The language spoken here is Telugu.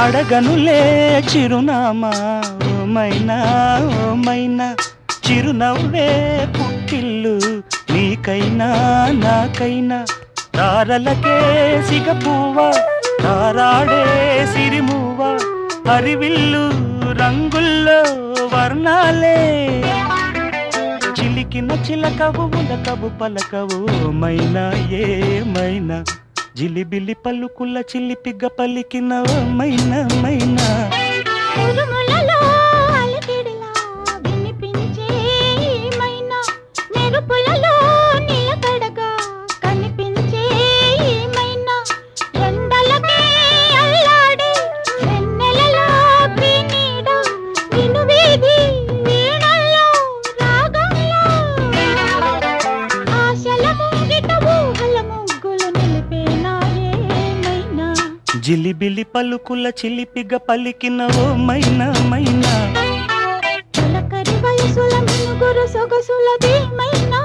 అడగనులే చిరునామా ఓమైనా ఓమైనా చిరునవ్వే పుట్టిల్లు నీకైనా నాకైనా తారలకే సిగపువ్వ తారాడే సిరిమువ్వ హరివిల్లు రంగుల్లో వర్ణాలే చిలికిన చిలకవు ఉలకవు పలకవు మైనా ఏమైనా జిలిబిలి పలుకుల చిలిపిగ పలికిన మైనా మైనా ఉరుములలో అలికిడిలా వినిపించే ఈ మైనా మెరుపులలో నిలకడగా కనిపించే ఈ మైనా ఎండలకే అల్లాడే వెన్నెలలో నీడ వినువీధి వీణల్లో రాగంలో ఆశల ముంగిట ఊహల ముగ్గులు నిలిపేనా ఏమైనా జిలిబిలి పలుకుల చిలిపిగ పలికిన ఓ మైనా మైనా తొలకరి వయసుల మునుగురు సొగసులది మైనా